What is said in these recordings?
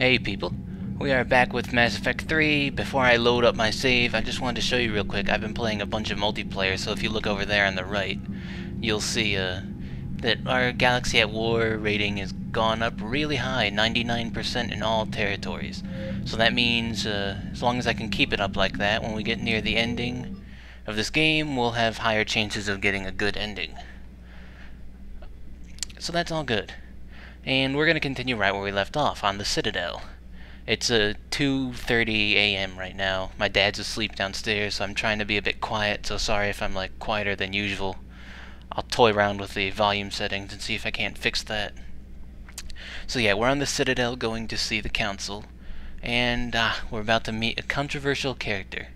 Hey people, we are back with Mass Effect 3. Before I load up my save, I just wanted to show you real quick. I've been playing a bunch of multiplayer, so if you look over there on the right, you'll see that our Galaxy at War rating has gone up really high, 99% in all territories. So that means as long as I can keep it up like that, when we get near the ending of this game, we'll have higher chances of getting a good ending. So that's all good. And we're going to continue right where we left off, on the Citadel. It's 2:30 a.m. right now. My dad's asleep downstairs, so I'm trying to be a bit quiet, so sorry if I'm like quieter than usual. I'll toy around with the volume settings and see if I can't fix that. So yeah, we're on the Citadel going to see the Council, and we're about to meet a controversial character.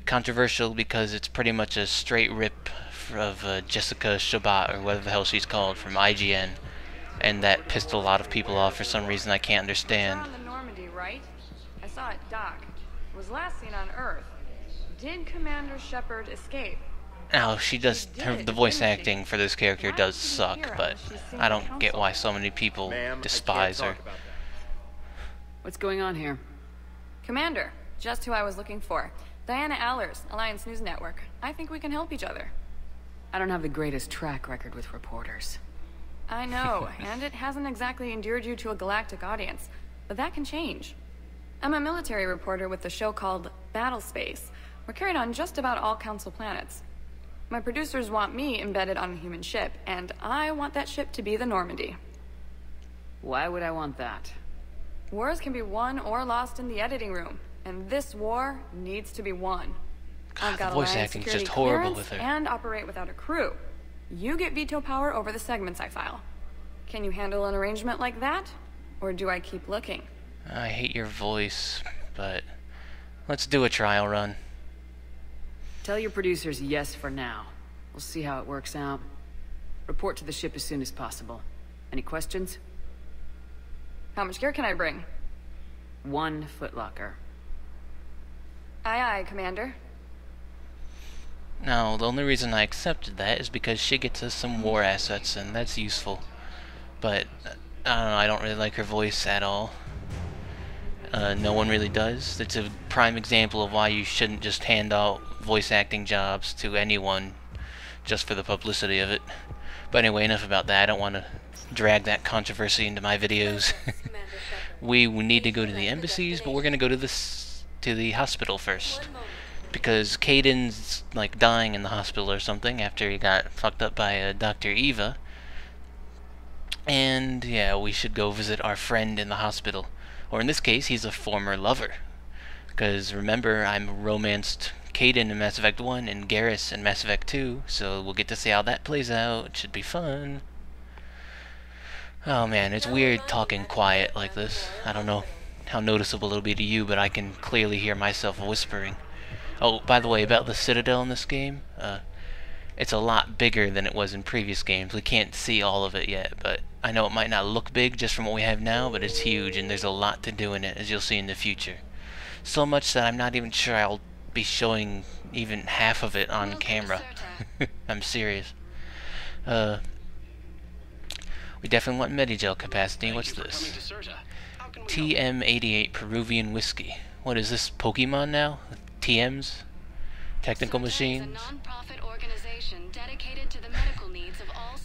Controversial because it's pretty much a straight rip of Jessica Shabat, or whatever the hell she's called, from IGN. And that pissed a lot of people off for some reason I can't understand. You're on the Normandy, right? I saw it dock. It was last seen on Earth. Did Commander Shepard escape? Now, the voice acting for this character does suck, but I don't get why so many people despise her. What's going on here? Commander, just who I was looking for. Diana Allers, Alliance News Network. I think we can help each other. I don't have the greatest track record with reporters. I know, and it hasn't exactly endeared you to a galactic audience, but that can change. I'm a military reporter with a show called Battle Space. We're carried on just about all Council planets. My producers want me embedded on a human ship, and I want that ship to be the Normandy. Why would I want that? Wars can be won or lost in the editing room, and this war needs to be won. God, I've got the voice Alliance acting's security just horrible clearance with her. and operate without a crew. You get veto power over the segments I file. Can you handle an arrangement like that? Or do I keep looking? I hate your voice, but let's do a trial run. Tell your producers yes for now. We'll see how it works out. Report to the ship as soon as possible. Any questions? How much gear can I bring? 1 footlocker. Aye, aye, Commander. Now, the only reason I accepted that is because she gets us some war assets, and that's useful. But, I don't know, I don't really like her voice at all. No one really does. It's a prime example of why you shouldn't just hand out voice acting jobs to anyone just for the publicity of it. But anyway, enough about that. I don't want to drag that controversy into my videos. We need to go to the embassies, but we're going to go to the hospital first. Because Kaiden's like dying in the hospital or something after he got fucked up by Dr. Eva. And yeah, we should go visit our friend in the hospital. Or in this case, he's a former lover. Because remember, I'm romanced Kaiden in Mass Effect 1 and Garrus in Mass Effect 2, so we'll get to see how that plays out. It should be fun. Oh man, it's weird talking quiet like this. I don't know how noticeable it'll be to you, but I can clearly hear myself whispering. Oh, by the way, about the Citadel in this game, it's a lot bigger than it was in previous games. We can't see all of it yet, but I know it might not look big just from what we have now, but it's huge, and there's a lot to do in it, as you'll see in the future. So much that I'm not even sure I'll be showing even half of it on camera. I'm serious. We definitely want Medigel capacity. What's this? TM88 Peruvian whiskey. What is this, Pokemon now? TMs? Technical machines?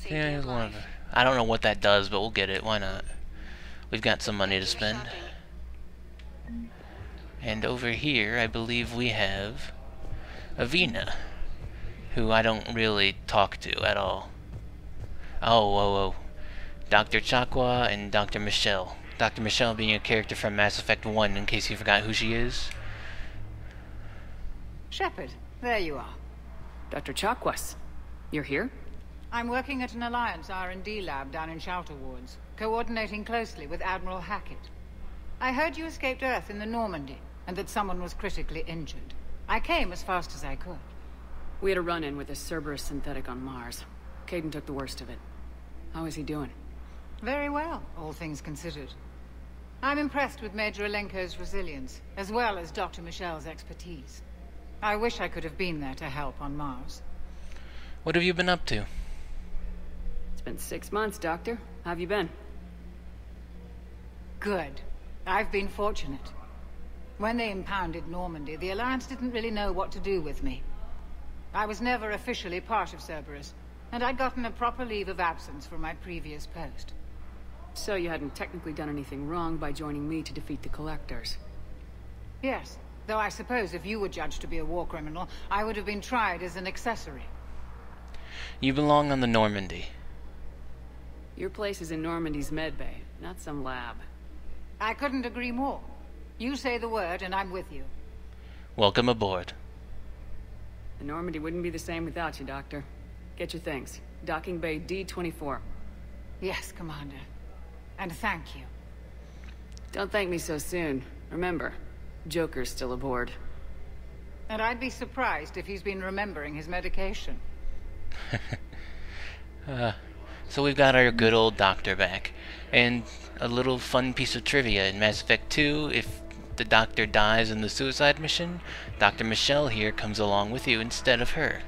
Yeah, here's one of them. I don't know what that does, but we'll get it. Why not? We've got some money to spend. And over here, I believe we have Avina, who I don't really talk to at all. Oh, whoa, whoa. Dr. Chakwa and Dr. Michelle. Dr. Michelle being a character from Mass Effect 1, in case you forgot who she is. Shepard, there you are. Dr. Chakwas, you're here? I'm working at an Alliance R&D lab down in Shelter Wards, coordinating closely with Admiral Hackett. I heard you escaped Earth in the Normandy, and that someone was critically injured. I came as fast as I could. We had a run-in with a Cerberus synthetic on Mars. Kaidan took the worst of it. How is he doing? Very well, all things considered. I'm impressed with Major Alenko's resilience, as well as Dr. Michelle's expertise. I wish I could have been there to help on Mars. What have you been up to? It's been 6 months, Doctor. How have you been? Good. I've been fortunate. When they impounded Normandy, the Alliance didn't really know what to do with me. I was never officially part of Cerberus, and I'd gotten a proper leave of absence from my previous post. So you hadn't technically done anything wrong by joining me to defeat the Collectors? Yes, though I suppose if you were judged to be a war criminal, I would have been tried as an accessory. You belong on the Normandy. Your place is in Normandy's medbay, not some lab. I couldn't agree more. You say the word and I'm with you. Welcome aboard. The Normandy wouldn't be the same without you, Doctor. Get your things. Docking Bay D-24. Yes, Commander. And thank you. Don't thank me so soon. Remember, Joker's still aboard. And I'd be surprised if he's been remembering his medication. So we've got our good old Doctor back. And a little fun piece of trivia in Mass Effect 2, if the Doctor dies in the suicide mission, Dr. Michelle here comes along with you instead of her.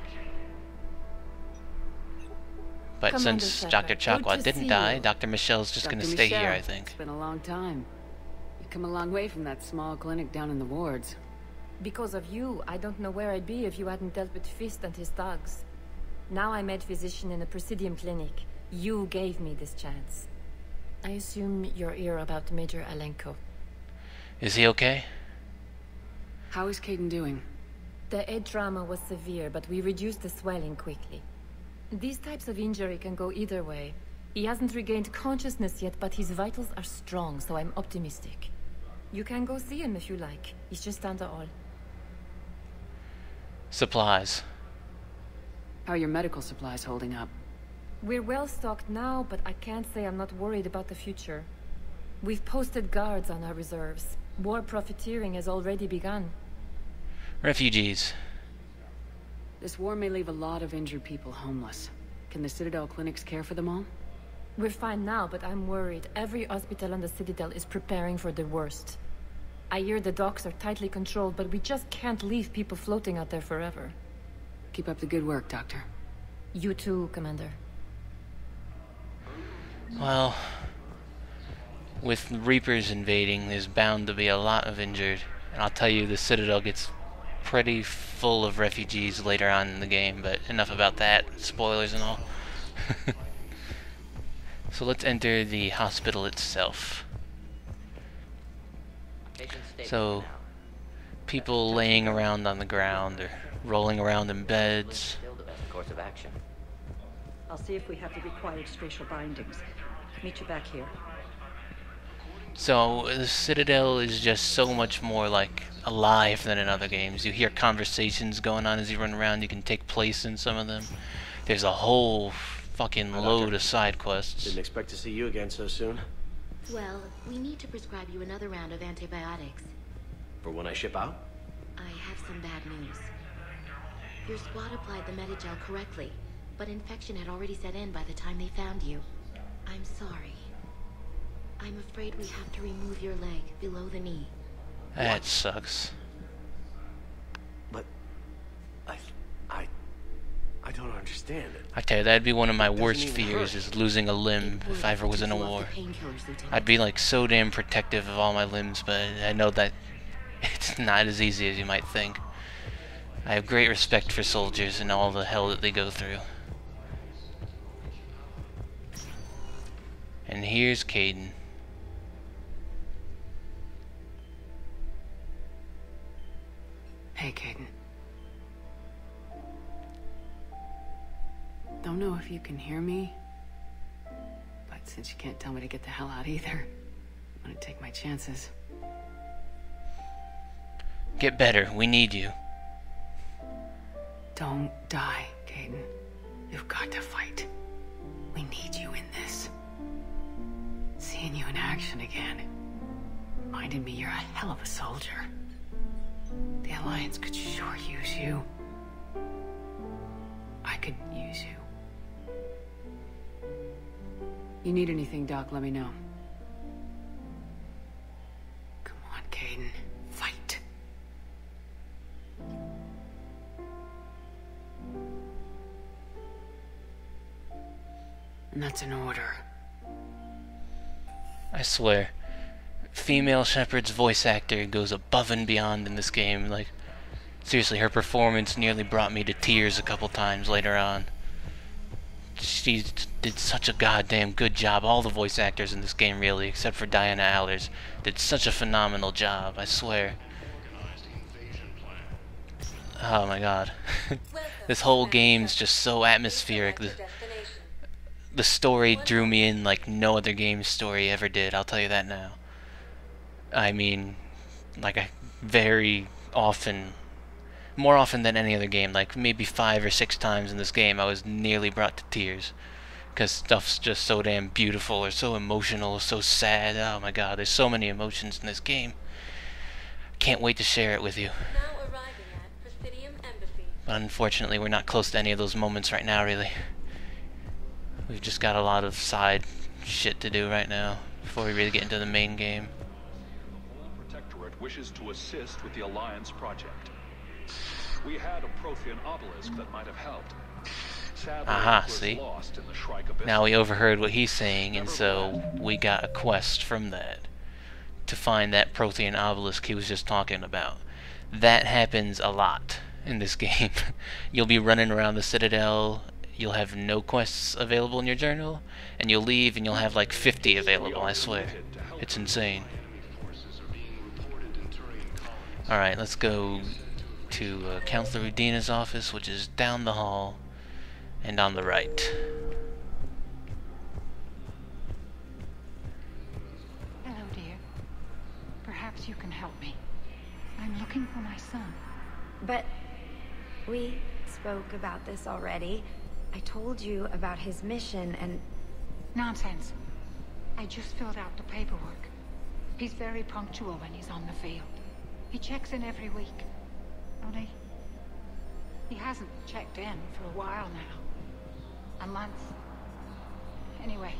But Commander since Shepard, Dr. good Chakwa to didn't see die, you. Dr. Michelle's just Dr. gonna stay here, Michelle, I think. It's been a long time. You've come a long way from that small clinic down in the wards. Because of you, I don't know where I'd be if you hadn't dealt with Fist and his thugs. Now I'm med physician in a Presidium clinic. You gave me this chance. I assume you're here about Major Alenko. Is he okay? How is Caden doing? The head trauma was severe, but we reduced the swelling quickly. These types of injury can go either way. He hasn't regained consciousness yet, but his vitals are strong, so I'm optimistic. You can go see him if you like. He's just down the hall. Supplies. How are your medical supplies holding up? We're well stocked now, but I can't say I'm not worried about the future. We've posted guards on our reserves. War profiteering has already begun. Refugees. This war may leave a lot of injured people homeless. Can the Citadel clinics care for them all? We're fine now, but I'm worried. Every hospital on the Citadel is preparing for the worst. I hear the docks are tightly controlled, but we just can't leave people floating out there forever. Keep up the good work, Doctor. You too, Commander. Well, with Reapers invading, there's bound to be a lot of injured. And I'll tell you, the Citadel gets pretty full of refugees later on in the game, but enough about that. Spoilers and all. So let's enter the hospital itself. So, people laying around on the ground or rolling around in beds. Still the best course of action. I'll see if we have the required spatial bindings. Meet you back here. So the Citadel is just so much more like alive than in other games. You hear conversations going on as you run around. You can take place in some of them. There's a whole fucking load of side quests. Didn't expect to see you again so soon. Well, we need to prescribe you another round of antibiotics. For when I ship out? I have some bad news. Your squad applied the Medigel correctly, but infection had already set in by the time they found you. I'm sorry. I'm afraid we have to remove your leg below the knee. That sucks. But I don't understand it. I tell you, that'd be one of my worst even fears, hurt. is losing a limb if I ever was in a war. I'd be like so damn protective of all my limbs, but I know that it's not as easy as you might think. I have great respect for soldiers and all the hell that they go through. And here's Caden. Hey, Caden. Don't know if you can hear me, but since you can't tell me to get the hell out either, I'm gonna take my chances. Get better, we need you. Don't die, Caden. You've got to fight. We need you in this. Seeing you in action again reminded me you're a hell of a soldier. The Alliance could sure use you. I could use you. You need anything, Doc, let me know. Come on, Caden. Fight. And that's an order. I swear, female Shepard's voice actor goes above and beyond in this game. Like, seriously, her performance nearly brought me to tears a couple times later on. She did such a goddamn good job. All the voice actors in this game, really, except for Diana Allers, did such a phenomenal job, I swear. Oh my god. This whole game's just so atmospheric. The story drew me in like no other game story ever did, I'll tell you that now. I mean, like, very often, more often than any other game, like maybe 5 or 6 times in this game, I was nearly brought to tears. Because stuff's just so damn beautiful, or so emotional, or so sad. Oh my god, there's so many emotions in this game. Can't wait to share it with you. But unfortunately, we're not close to any of those moments right now, really. We've just got a lot of side shit to do right now before we really get into the main game. The Protectorate wishes to assist with the Alliance project. We had a Prothean obelisk that might have helped. Sadly, Aha, it was see? lost in the Shrike Abyss. Now we overheard what he's saying, and so we got a quest from that to find that Prothean obelisk he was just talking about. That happens a lot in this game. You'll be running around the Citadel, you'll have no quests available in your journal, and you'll leave and you'll have like 50 available, I swear. It's insane. Alright, let's go to Counselor Udina's office, which is down the hall and on the right. Hello, dear. Perhaps you can help me. I'm looking for my son. But we spoke about this already. I told you about his mission and... Nonsense. I just filled out the paperwork. He's very punctual when he's on the field. He checks in every week. Only, he hasn't checked in for a while now. A month. Anyway,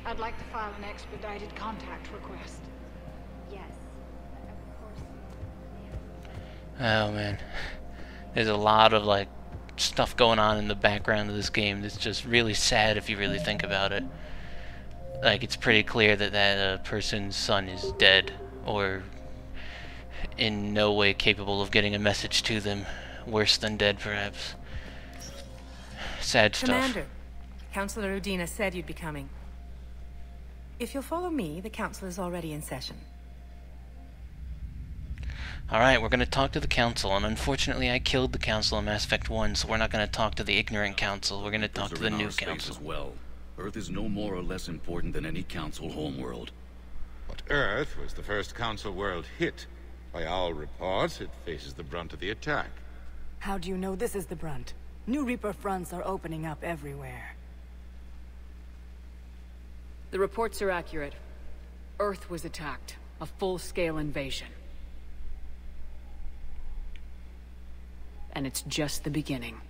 I'd like to file an expedited contact request. Yes, of course. Oh man. There's a lot of like stuff going on in the background of this game that's just really sad if you really think about it. Like, it's pretty clear that that person's son is dead, or in no way capable of getting a message to them. Worse than dead, perhaps. Sad stuff. Commander, Counselor Udina said you'd be coming. If you'll follow me, the council is already in session. Alright, we're going to talk to the council, and unfortunately I killed the council in Mass Effect 1, so we're not going to talk to the ignorant council. We're going to talk to the new council. As well. Earth is no more or less important than any council homeworld. But Earth was the first council world hit. By all reports, it faces the brunt of the attack. How do you know this is the brunt? New Reaper fronts are opening up everywhere. The reports are accurate. Earth was attacked. A full-scale invasion. And it's just the beginning.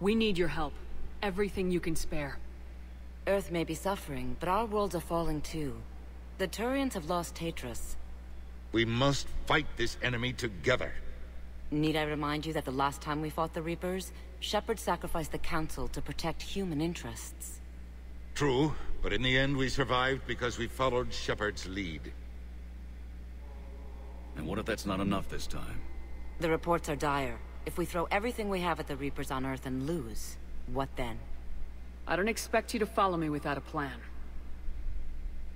We need your help. Everything you can spare. Earth may be suffering, but our worlds are falling too. The Turians have lost Tatris. We must fight this enemy together. Need I remind you that the last time we fought the Reapers, Shepard sacrificed the Council to protect human interests? True, but in the end we survived because we followed Shepard's lead. And what if that's not enough this time? The reports are dire. If we throw everything we have at the Reapers on Earth and lose, what then? I don't expect you to follow me without a plan.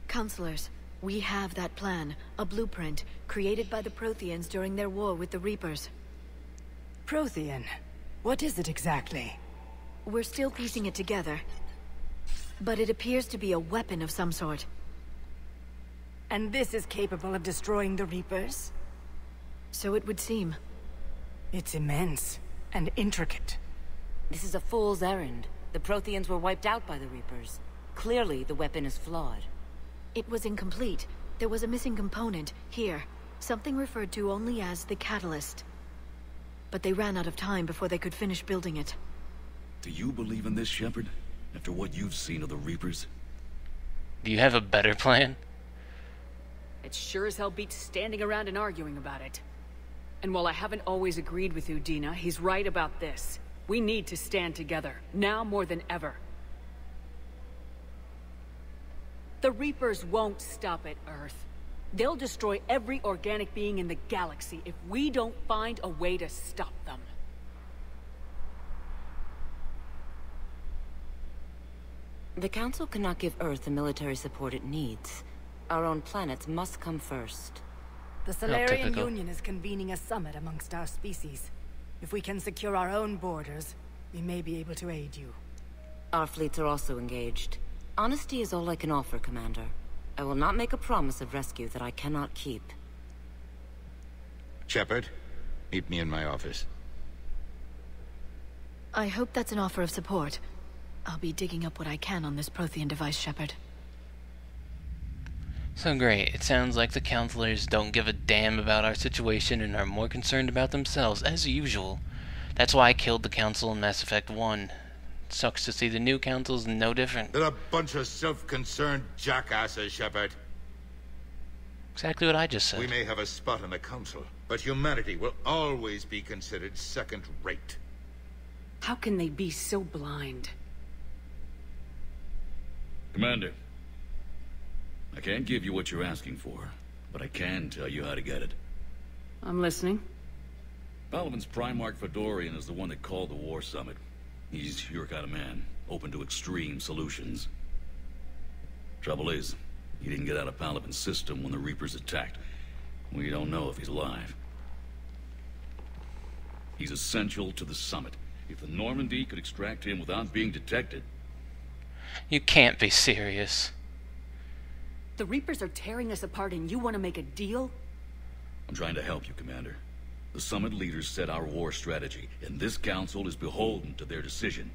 Counselors, we have that plan. A blueprint, created by the Protheans during their war with the Reapers. Prothean? What is it exactly? We're still piecing it together. But it appears to be a weapon of some sort. And this is capable of destroying the Reapers? So it would seem. It's immense and intricate. This is a fool's errand. The Protheans were wiped out by the Reapers. Clearly, the weapon is flawed. It was incomplete. There was a missing component, here. Something referred to only as the catalyst. But they ran out of time before they could finish building it. Do you believe in this, Shepard? After what you've seen of the Reapers? Do you have a better plan? It sure as hell beats standing around and arguing about it. And while I haven't always agreed with Udina, he's right about this. We need to stand together, now more than ever. The Reapers won't stop at Earth. They'll destroy every organic being in the galaxy if we don't find a way to stop them. The Council cannot give Earth the military support it needs. Our own planets must come first. The Solarian Union is convening a summit amongst our species. If we can secure our own borders, we may be able to aid you. Our fleets are also engaged. Honesty is all I can offer, Commander. I will not make a promise of rescue that I cannot keep. Shepard, meet me in my office. I hope that's an offer of support. I'll be digging up what I can on this Prothean device, Shepard. So great. It sounds like the counselors don't give a damn about our situation and are more concerned about themselves, as usual. That's why I killed the council in Mass Effect 1. Sucks to see the new council's no different. They're a bunch of self-concerned jackasses, Shepard. Exactly what I just said. We may have a spot in the council, but humanity will always be considered second-rate. How can they be so blind? Commander, I can't give you what you're asking for, but I can tell you how to get it. I'm listening. Palaven's Primarch Fedorian is the one that called the war summit. He's your kind of man, open to extreme solutions. Trouble is, he didn't get out of Palaven's system when the Reapers attacked. We don't know if he's alive. He's essential to the summit. If the Normandy could extract him without being detected... You can't be serious. The Reapers are tearing us apart and you want to make a deal? I'm trying to help you, Commander. The summit leaders set our war strategy, and this council is beholden to their decision.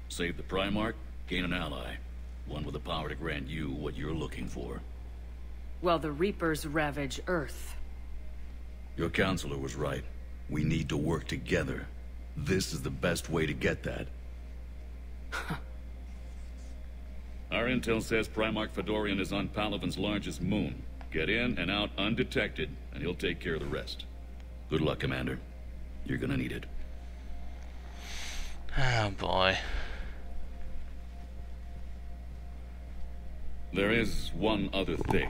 Save the Primarch, gain an ally. One with the power to grant you what you're looking for. Well, the Reapers ravage Earth. Your counselor was right. We need to work together. This is the best way to get that. Our intel says Primarch Fedorian is on Palaven's largest moon. Get in and out undetected, and he'll take care of the rest. Good luck, Commander. You're gonna need it. Oh, boy. There is one other thing.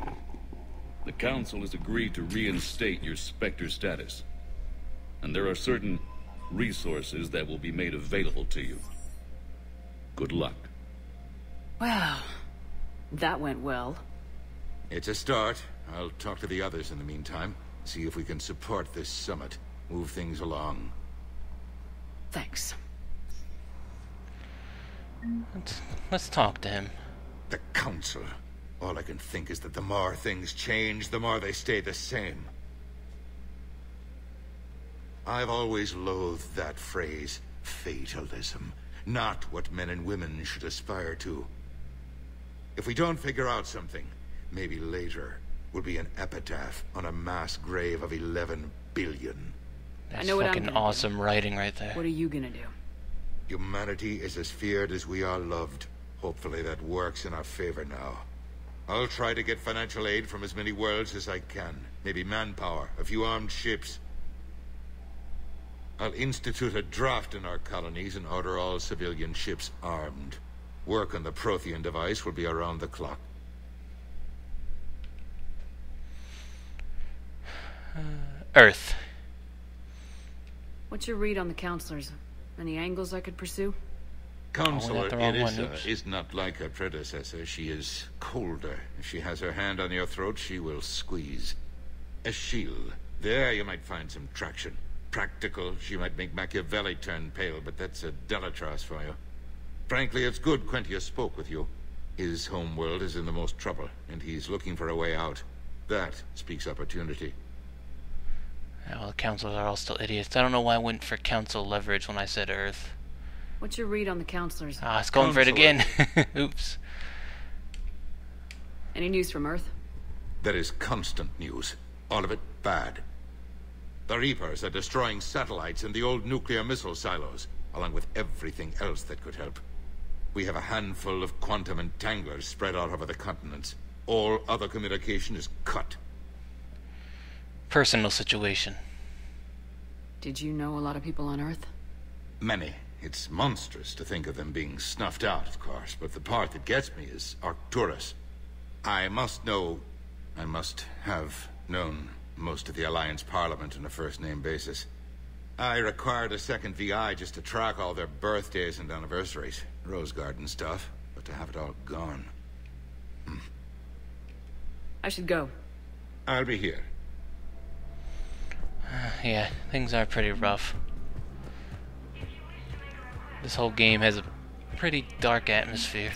The Council has agreed to reinstate your Spectre status. And there are certain resources that will be made available to you. Good luck. Well, that went well. It's a start. I'll talk to the others in the meantime. See if we can support this summit. Move things along. Thanks. Let's talk to him. The Council. All I can think is that the more things change, the more they stay the same. I've always loathed that phrase, fatalism. Not what men and women should aspire to. If we don't figure out something, maybe later, will be an epitaph on a mass grave of 11 billion. That's I know what fucking I'm gonna awesome do. writing right there. What are you gonna do? Humanity is as feared as we are loved. Hopefully that works in our favor now. I'll try to get financial aid from as many worlds as I can. Maybe manpower, a few armed ships. I'll institute a draft in our colonies and order all civilian ships armed. Work on the Prothean device will be around the clock. Earth. What's your read on the counselors? Any angles I could pursue? Counselor the wrong one, Irissa oops. is not like her predecessor. She is colder. If she has her hand on your throat, she will squeeze. A shield. There you might find some traction. Practical, she might make Machiavelli turn pale, but that's a Delatras for you. Frankly, it's good Quentius spoke with you. His home world is in the most trouble, and he's looking for a way out. That speaks opportunity. Yeah, well, the councils are all still idiots. I don't know why I went for council leverage when I said Earth. What's your read on the counselors? Ah, it's going for it again. Oops. Any news from Earth? There is constant news. All of it bad. The Reapers are destroying satellites and the old nuclear missile silos, along with everything else that could help. We have a handful of quantum entanglers spread out over the continents. All other communication is cut. Personal situation. Did you know a lot of people on Earth? Many. It's monstrous to think of them being snuffed out, of course, but the part that gets me is Arcturus. I must know I must have known most of the Alliance Parliament on a first-name basis. I required a second VI just to track all their birthdays and anniversaries. Rose Garden stuff, but to have it all gone. I should go. I'll be here. Yeah, things are pretty rough. This whole game has a pretty dark atmosphere.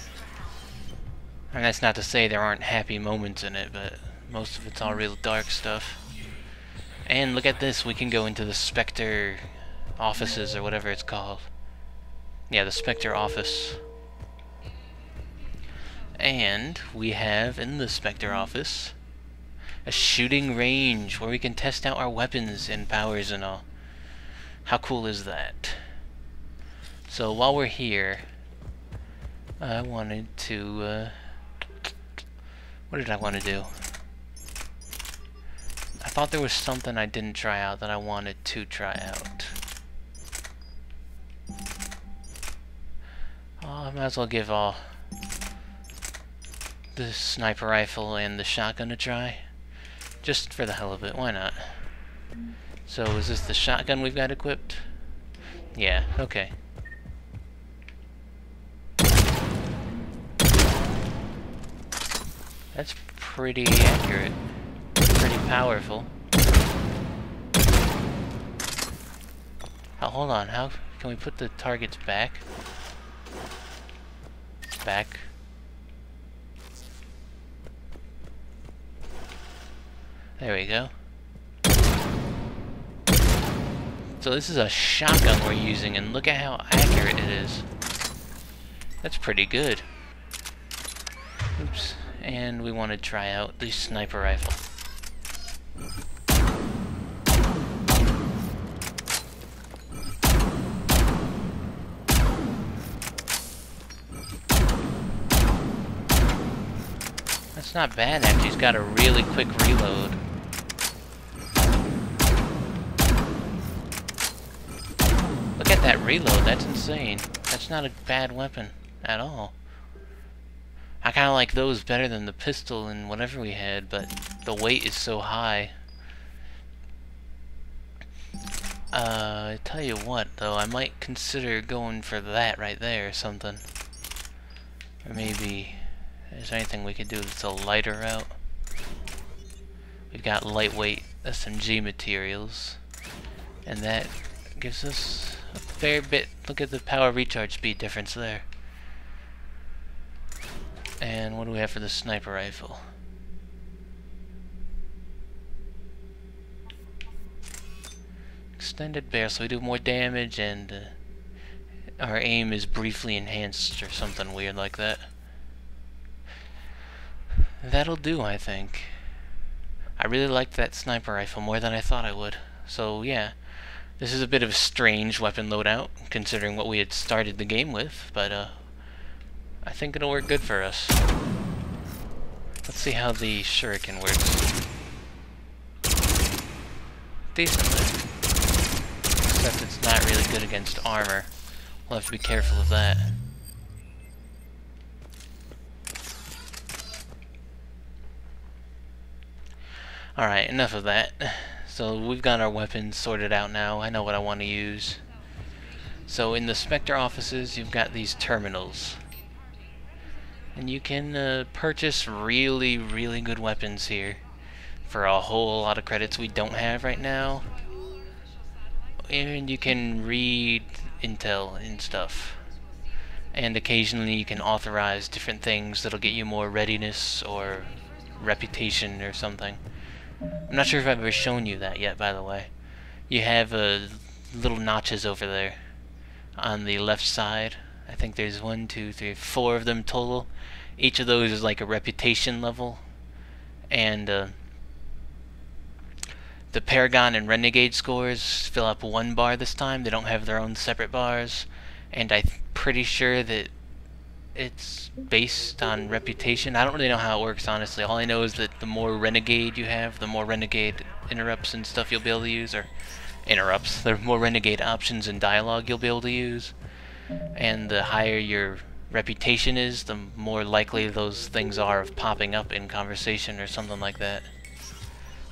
And that's not to say there aren't happy moments in it, but most of it's all real dark stuff. And look at this, we can go into the Spectre offices, or whatever it's called. Yeah, the Spectre office. And we have, in the Spectre office, a shooting range where we can test out our weapons and powers and all. How cool is that? So while we're here, I wanted to, what did I want to do? I thought there was something I didn't try out that I wanted to try out. Oh, I might as well give all the sniper rifle and the shotgun a try. Just for the hell of it, why not? So is this the shotgun we've got equipped? Yeah, okay. That's pretty accurate. Pretty powerful. Oh, hold on, how can we put the targets back? Back. There we go. So this is a shotgun we're using, and look at how accurate it is. That's pretty good. Oops. And we want to try out the sniper rifle. That's not bad, actually. He's got a really quick reload. Look at that reload, that's insane. That's not a bad weapon at all. I kinda like those better than the pistol and whatever we had, but the weight is so high. I tell you what, though, I might consider going for that right there or something. Or maybe, is there anything we could do that's a lighter route? We've got lightweight SMG materials, and that gives us a fair bit. Look at the power recharge speed difference there. And what do we have for the sniper rifle? Extended barrel, so we do more damage, and our aim is briefly enhanced or something weird like that. That'll do, I think. I really liked that sniper rifle more than I thought I would. So yeah, this is a bit of a strange weapon loadout, considering what we had started the game with, but I think it'll work good for us. Let's see how the shuriken works. Decently. Except it's not really good against armor. We'll have to be careful of that. Alright, enough of that. So we've got our weapons sorted out now. I know what I want to use. So in the Spectre offices, you've got these terminals. And you can purchase really, really good weapons here for a whole lot of credits we don't have right now. And you can read intel and stuff. And occasionally you can authorize different things that'll get you more readiness or reputation or something. I'm not sure if I've ever shown you that yet, by the way. You have little notches over there on the left side. I think there's 1, 2, 3, 4 of them total. Each of those is like a reputation level. And the Paragon and Renegade scores fill up 1 bar this time. They don't have their own separate bars. And I'm pretty sure that it's based on reputation. I don't really know how it works, honestly. All I know is that the more Renegade you have, the more Renegade interrupts and stuff you'll be able to use. Or interrupts. The more Renegade options and dialogue you'll be able to use. And the higher your reputation is, the more likely those things are of popping up in conversation or something like that.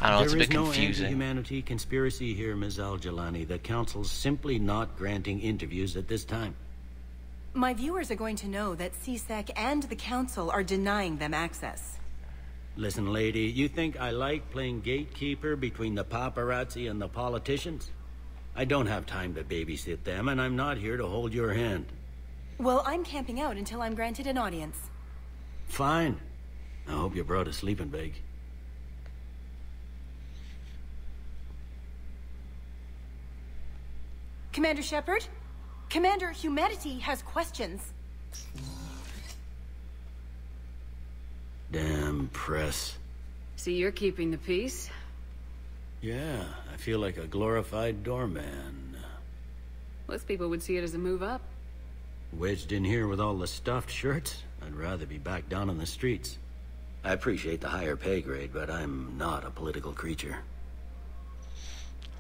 I don't know, it's a bit confusing. There is no anti-humanity conspiracy here, Ms. Al-Jalani. The Council's simply not granting interviews at this time. My viewers are going to know that CSEC and the Council are denying them access. Listen, lady, you think I like playing gatekeeper between the paparazzi and the politicians? I don't have time to babysit them, and I'm not here to hold your hand. Well, I'm camping out until I'm granted an audience. Fine. I hope you brought a sleeping bag. Commander Shepard? Commander, humanity has questions. Damn press. See, you're keeping the peace? Yeah, I feel like a glorified doorman. Most people would see it as a move up. Wedged in here with all the stuffed shirts, I'd rather be back down on the streets. I appreciate the higher pay grade, but I'm not a political creature.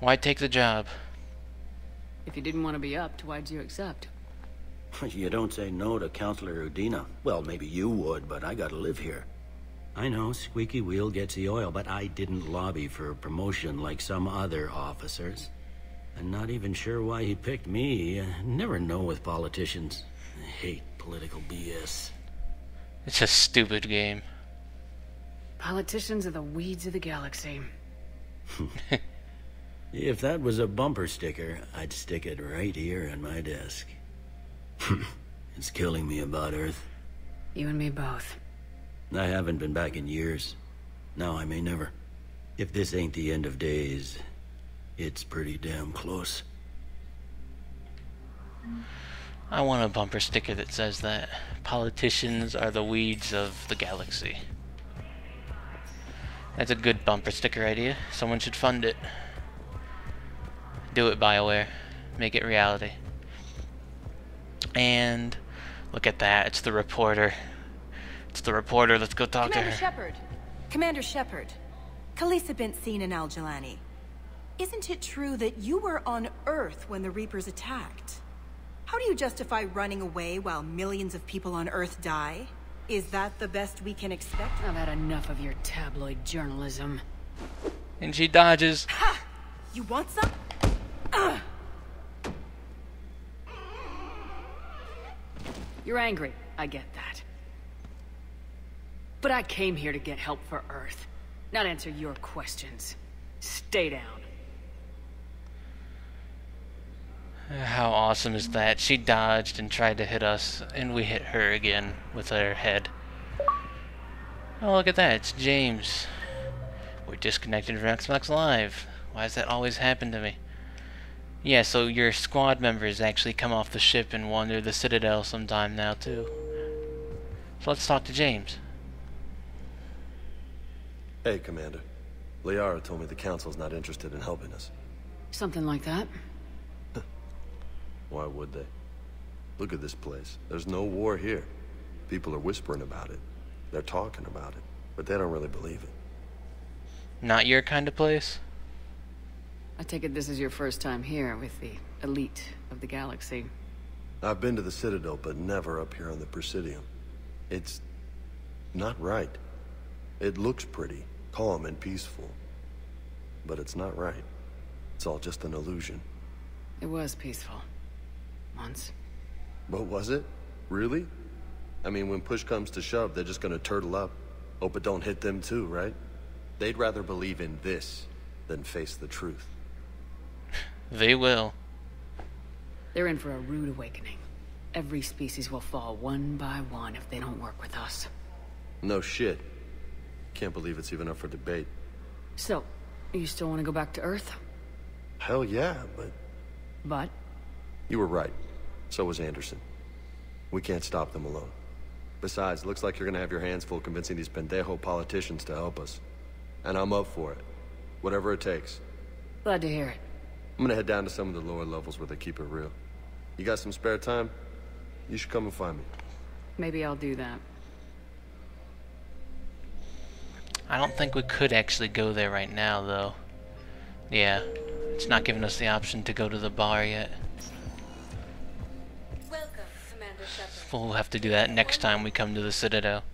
Why take the job? If you didn't want to be upped, why'd you accept? You don't say no to Counselor Udina. Well, maybe you would, but I gotta live here. I know, squeaky wheel gets the oil, but I didn't lobby for a promotion like some other officers. I'm not even sure why he picked me. Never know with politicians. I hate political BS. It's a stupid game. Politicians are the weeds of the galaxy. If that was a bumper sticker, I'd stick it right here on my desk. It's killing me about Earth. You and me both. I haven't been back in years. Now I may never. If this ain't the end of days, it's pretty damn close. I want a bumper sticker that says that. Politicians are the weeds of the galaxy. That's a good bumper sticker idea. Someone should fund it. Do it, BioWare. Make it reality. And look at that. It's the reporter. It's the reporter. Let's go talk to her. Commander Shepard. Khaleesa bint Sin and Al-Jalani. Isn't it true that you were on Earth when the Reapers attacked? How do you justify running away while millions of people on Earth die? Is that the best we can expect? I've had enough of your tabloid journalism. And she dodges. Ha! You want some? You're angry. I get that. But I came here to get help for Earth, not answer your questions. Stay down. How awesome is that? She dodged and tried to hit us, and we hit her again with her head. Oh, look at that. It's James. We're disconnected from Xbox Live. Why does that always happen to me? Yeah, so your squad members actually come off the ship and wander the Citadel sometime now, too. So let's talk to James. Hey, Commander. Liara told me the Council's not interested in helping us. Something like that. Why would they? Look at this place. There's no war here. People are whispering about it. They're talking about it. But they don't really believe it. Not your kind of place? I take it this is your first time here with the elite of the galaxy. I've been to the Citadel, but never up here on the Presidium. It's not right. It looks pretty, calm and peaceful. But it's not right. It's all just an illusion. It was peaceful. Once. But was it? Really? I mean, when push comes to shove, they're just gonna turtle up. Hope it don't hit them too, right? They'd rather believe in this than face the truth. They will. They're in for a rude awakening. Every species will fall one by one if they don't work with us. No shit. Can't believe it's even up for debate. So, you still want to go back to Earth? Hell yeah, but... But? You were right. So was Anderson. We can't stop them alone. Besides, looks like you're gonna have your hands full convincing these pendejo politicians to help us. And I'm up for it. Whatever it takes. Glad to hear it. I'm gonna head down to some of the lower levels where they keep it real. You got some spare time? You should come and find me. Maybe I'll do that. I don't think we could actually go there right now, though. Yeah, it's not giving us the option to go to the bar yet. Welcome, Commander Shepard. We'll have to do that next time we come to the Citadel.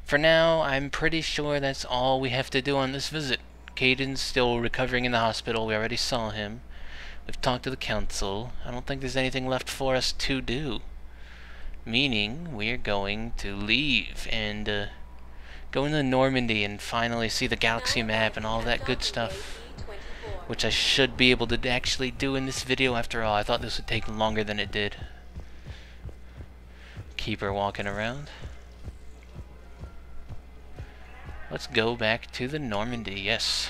For now, I'm pretty sure that's all we have to do on this visit. Kaiden's still recovering in the hospital. We already saw him. We've talked to the council. I don't think there's anything left for us to do. Meaning, we're going to leave and go into Normandy and finally see the galaxy map and all that good stuff. Which I should be able to actually do in this video after all. I thought this would take longer than it did. Keep her walking around. Let's go back to the Normandy, yes.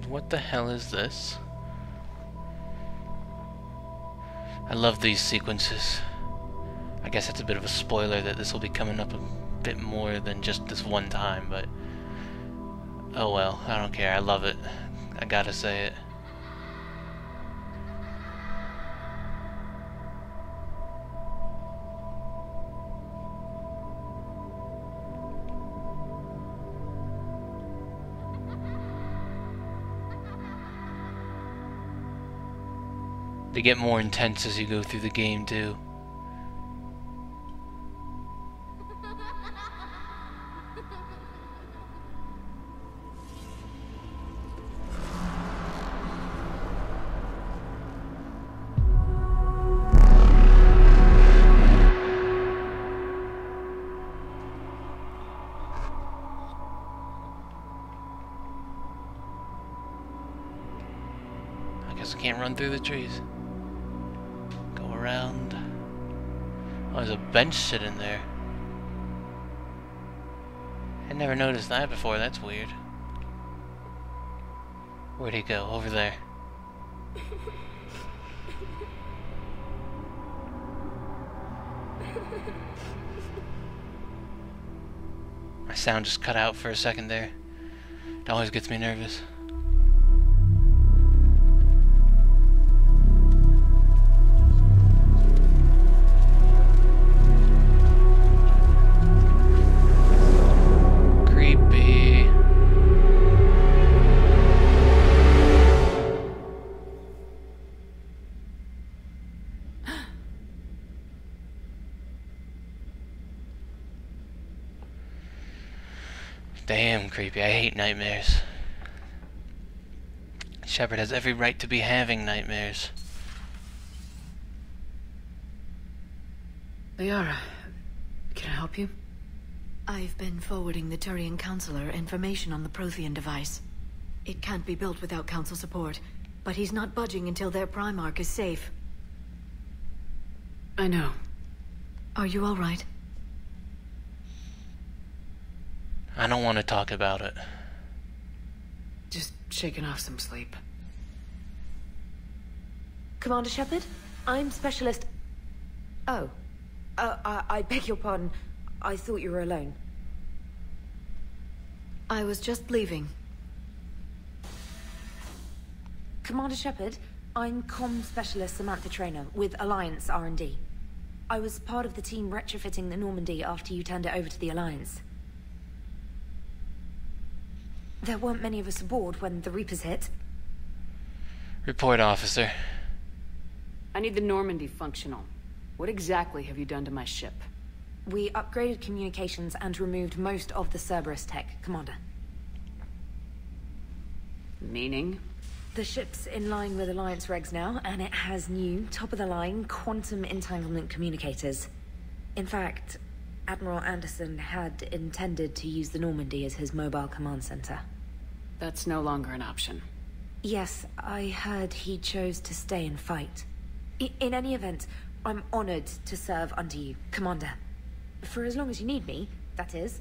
What the hell is this? I love these sequences. I guess it's a bit of a spoiler that this will be coming up a bit more than just this one time, but oh well, I don't care. I love it. I gotta say it. They get more intense as you go through the game, too. I guess I can't run through the trees. Around. Oh, there's a bench sitting there. I never noticed that before. That's weird. Where'd he go? Over there. My sound just cut out for a second there. It always gets me nervous. Damn creepy. I hate nightmares. Shepard has every right to be having nightmares. Liara, can I help you? I've been forwarding the Turian Counselor information on the Prothean device. It can't be built without Council support, but he's not budging until their Primarch is safe. I know. Are you all right? I don't want to talk about it. Just shaking off some sleep. Commander Shepard, I'm Specialist... Oh. I beg your pardon. I thought you were alone. I was just leaving. Commander Shepard, I'm Comm Specialist Samantha Traynor with Alliance R&D. I was part of the team retrofitting the Normandy after you turned it over to the Alliance. There weren't many of us aboard when the Reapers hit. Report, officer. I need the Normandy functional. What exactly have you done to my ship? We upgraded communications and removed most of the Cerberus tech, Commander. Meaning? The ship's in line with Alliance regs now, and it has new, top-of-the-line, quantum entanglement communicators. In fact, Admiral Anderson had intended to use the Normandy as his mobile command center. That's no longer an option. Yes, I heard he chose to stay and fight. In any event, I'm honored to serve under you, Commander. For as long as you need me, that is.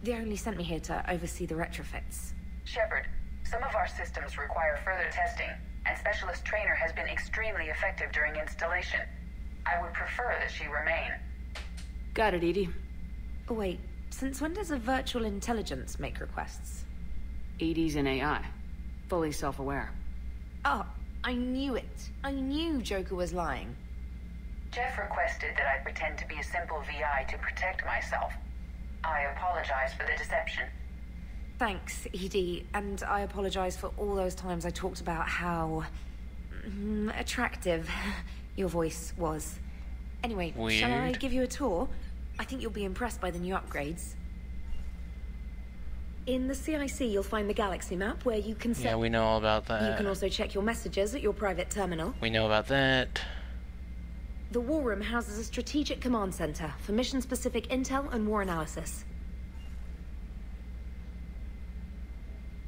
They only sent me here to oversee the retrofits. Shepard, some of our systems require further testing, and Specialist Traynor has been extremely effective during installation. I would prefer that she remain. Got it, Edie. Wait, since when does a virtual intelligence make requests? EDI's an AI. Fully self-aware. Oh, I knew it. I knew Joker was lying. Jeff requested that I pretend to be a simple VI to protect myself. I apologize for the deception. Thanks, ED, and I apologize for all those times I talked about how... attractive your voice was. Anyway, shall I give you a tour? I think you'll be impressed by the new upgrades. In the CIC, you'll find the galaxy map where you can set... Yeah, we know all about that. You can also check your messages at your private terminal. We know about that. The War Room houses a strategic command center for mission-specific intel and war analysis.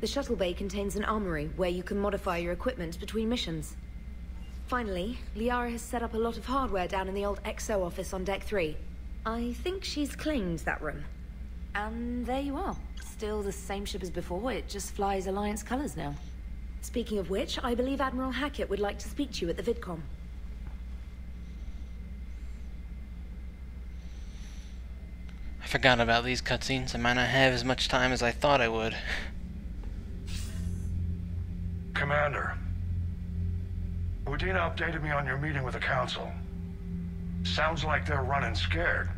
The shuttle bay contains an armory where you can modify your equipment between missions. Finally, Liara has set up a lot of hardware down in the old XO office on Deck 3. I think she's claimed that room. And there you are. Still the same ship as before, it just flies Alliance colors now. Speaking of which, I believe Admiral Hackett would like to speak to you at the VidCom. I forgot about these cutscenes. I might not have as much time as I thought I would. Commander, Udina updated me on your meeting with the Council. Sounds like they're running scared.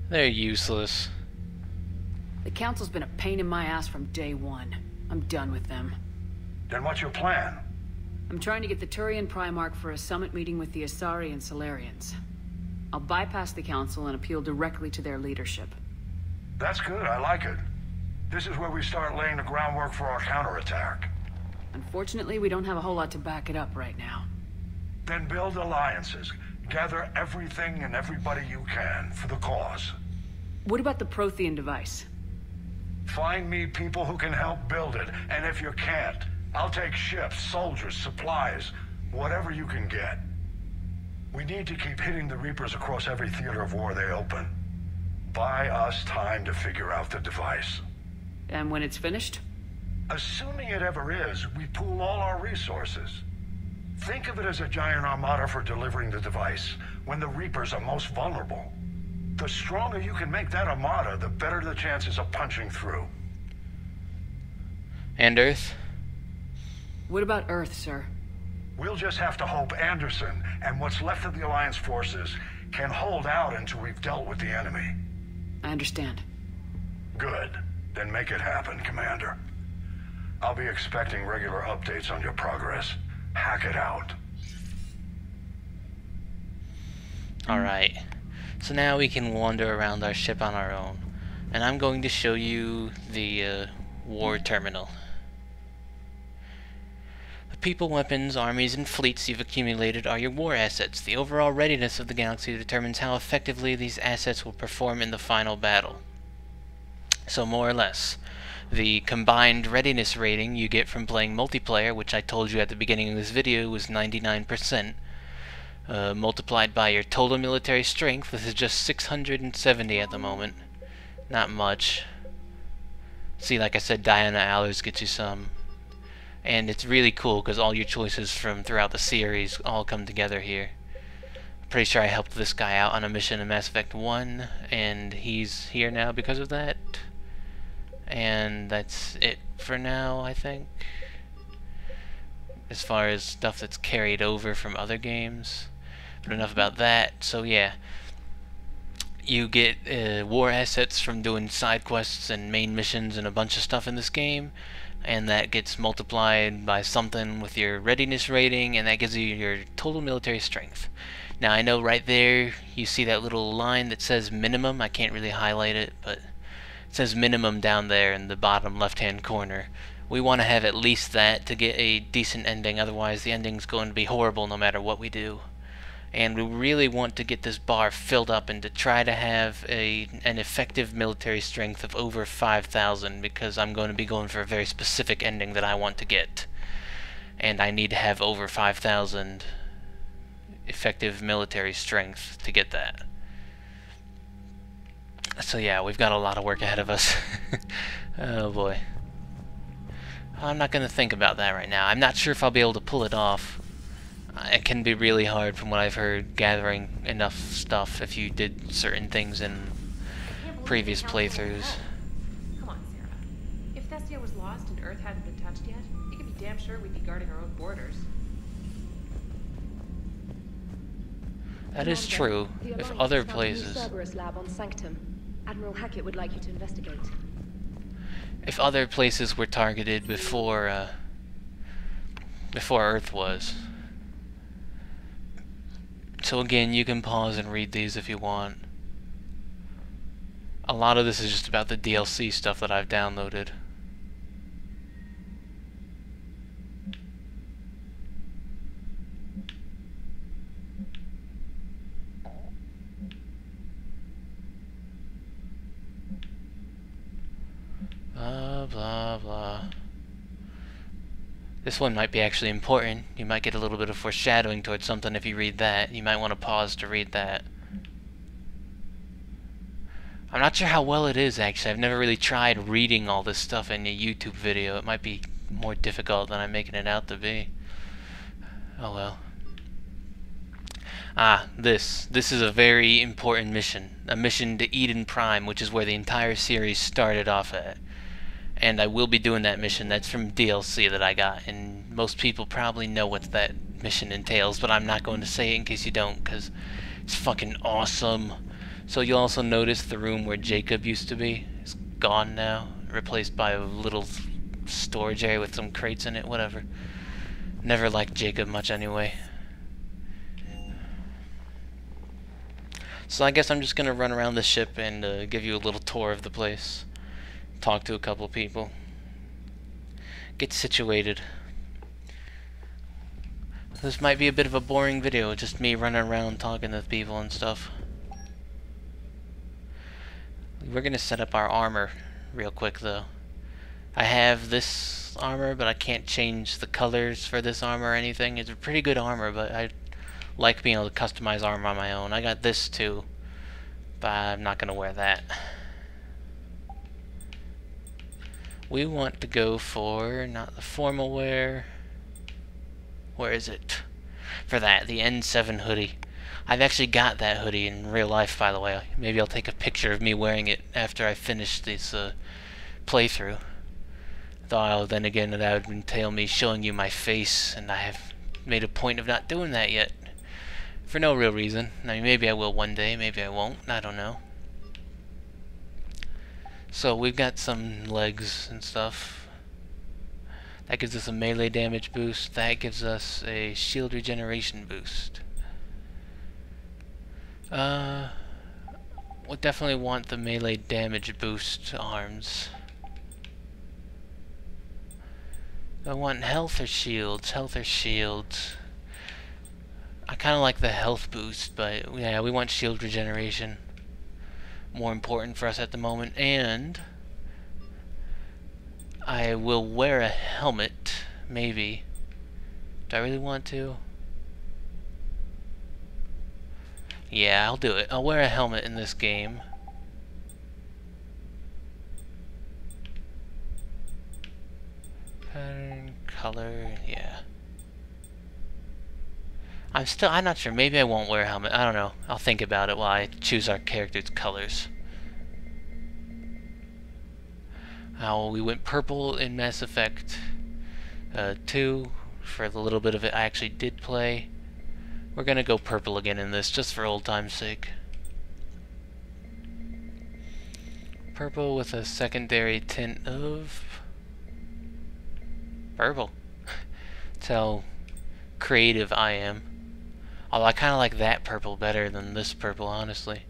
They're useless. The Council's been a pain in my ass from day one. I'm done with them. Then what's your plan? I'm trying to get the Turian Primarch for a summit meeting with the Asari and Solarians. I'll bypass the Council and appeal directly to their leadership. That's good, I like it. This is where we start laying the groundwork for our counterattack. Unfortunately, we don't have a whole lot to back it up right now. Then build alliances. Gather everything and everybody you can for the cause. What about the Prothean device? Find me people who can help build it, and if you can't, I'll take ships, soldiers, supplies, whatever you can get. We need to keep hitting the Reapers across every theater of war they open. Buy us time to figure out the device. And when it's finished? Assuming it ever is, we pool all our resources. Think of it as a giant armada for delivering the device, when the Reapers are most vulnerable. The stronger you can make that armada, the better the chances of punching through. And Earth? What about Earth, sir? We'll just have to hope Anderson and what's left of the Alliance forces can hold out until we've dealt with the enemy. I understand. Good. Then make it happen, Commander. I'll be expecting regular updates on your progress. Hack it out. Alright. So now we can wander around our ship on our own. And I'm going to show you the war terminal. The people, weapons, armies, and fleets you've accumulated are your war assets. The overall readiness of the galaxy determines how effectively these assets will perform in the final battle. So more or less, the combined readiness rating you get from playing multiplayer, which I told you at the beginning of this video was 99%, multiplied by your total military strength. This is just 670 at the moment. Not much. See, like I said, Diana Allers gets you some. And it's really cool because all your choices from throughout the series all come together here. Pretty sure I helped this guy out on a mission in Mass Effect 1, and he's here now because of that. And that's it for now, I think. As far as stuff that's carried over from other games. But enough about that. So yeah, you get war assets from doing side quests and main missions and a bunch of stuff in this game. And that gets multiplied by something with your readiness rating, and that gives you your total military strength. Now I know right there you see that little line that says minimum. I can't really highlight it, but it says minimum down there in the bottom left hand corner. We want to have at least that to get a decent ending, otherwise the ending's going to be horrible no matter what we do. And we really want to get this bar filled up and to try to have an effective military strength of over 5,000, because I'm going to be going for a very specific ending that I want to get. And I need to have over 5,000 effective military strength to get that. So yeah, we've got a lot of work ahead of us. Oh boy. I'm not going to think about that right now. I'm not sure if I'll be able to pull it off. It can be really hard from what I've heard, gathering enough stuff if you did certain things in previous playthroughs. Come on, Sarah. If Thestia was lost, sure we'd be guarding our own borders. That is true. If other places... Cerberus lab on Sanctum. Admiral Hackett would like you to investigate. If other places were targeted before Earth was. So again, you can pause and read these if you want. A lot of this is just about the DLC stuff that I've downloaded. Blah, blah, blah. This one might be actually important. You might get a little bit of foreshadowing towards something if you read that. You might want to pause to read that. I'm not sure how well it is, actually. I've never really tried reading all this stuff in a YouTube video. It might be more difficult than I'm making it out to be. Oh well. This is a very important mission. A mission to Eden Prime, which is where the entire series started off at. And I will be doing that mission. That's from DLC that I got, and most people probably know what that mission entails, but I'm not going to say it in case you don't, because it's fucking awesome. So you'll also notice the room where Jacob used to be is gone now, replaced by a little storage area with some crates in it, whatever. Never liked Jacob much anyway. So I guess I'm just going to run around the ship and give you a little tour of the place. Talk to a couple people. Get situated. This might be a bit of a boring video, just me running around talking to people and stuff. We're gonna set up our armor real quick though. I have this armor, but I can't change the colors for this armor or anything. It's a pretty good armor, but I like being able to customize armor on my own. I got this too, but I'm not gonna wear that. We want to go for, not the formal wear, where is it? For that, the N7 hoodie. I've actually got that hoodie in real life, by the way. Maybe I'll take a picture of me wearing it after I finish this playthrough. Though then again, that would entail me showing you my face, and I have made a point of not doing that yet. For no real reason. I mean, maybe I will one day, maybe I won't, I don't know. So we've got some legs and stuff. That gives us a melee damage boost. That gives us a shield regeneration boost. We'll definitely want the melee damage boost arms. I want health or shields. Health or shields. I kind of like the health boost, but yeah, we want shield regeneration. More important for us at the moment, and I will wear a helmet, maybe. Do I really want to? Yeah, I'll do it. I'll wear a helmet in this game. Pattern, color, yeah. I'm not sure. Maybe I won't wear a helmet. I don't know. I'll think about it while I choose our character's colors. We went purple in Mass Effect 2 for the little bit of it I actually did play. We're gonna go purple again in this, just for old time's sake. Purple with a secondary tint of purple. That's how creative I am. Although I kind of like that purple better than this purple, honestly.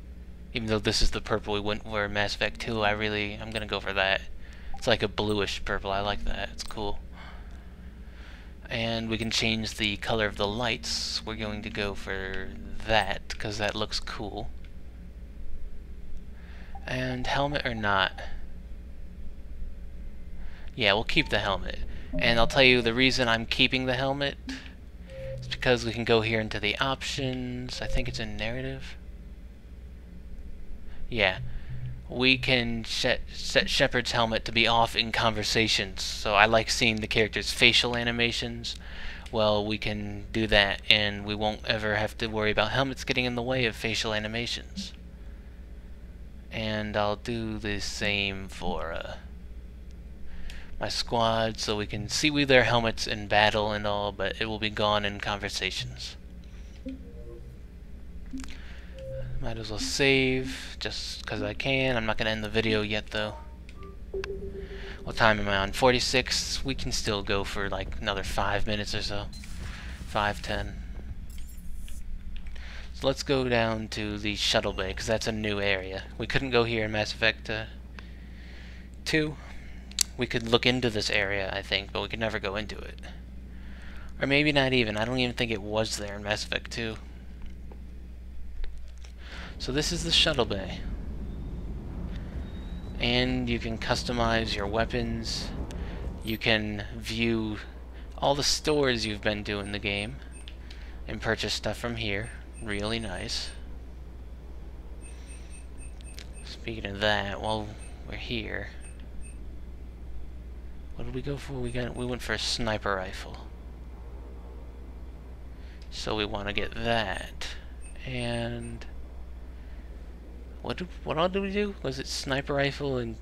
Even though this is the purple we went for in Mass Effect 2, I'm gonna go for that. It's like a bluish purple. I like that. It's cool. And we can change the color of the lights. We're going to go for that, because that looks cool. And helmet or not? Yeah, we'll keep the helmet. And I'll tell you the reason I'm keeping the helmet is because we can go here into the options. I think it's in narrative. Yeah. We can set Shepard's helmet to be off in conversations. So I like seeing the character's facial animations. Well, we can do that, and we won't ever have to worry about helmets getting in the way of facial animations. And I'll do the same for my squad so we can see with their helmets in battle and all, but it will be gone in conversations. Might as well save just because I can. I'm not going to end the video yet though. What time am I on? 46. We can still go for like another 5 minutes or so. 5-10. So let's go down to the shuttle bay because that's a new area. We couldn't go here in Mass Effect 2. We could look into this area, I think, but we could never go into it. Or maybe not even. I don't even think it was there in Mass Effect 2. So this is the shuttle bay. And you can customize your weapons. You can view all the stores you've been to in the game and purchase stuff from here. Really nice. Speaking of that, while we're here, what did we go for? We went for a sniper rifle. So we want to get that. And what all did we do? Was it sniper rifle and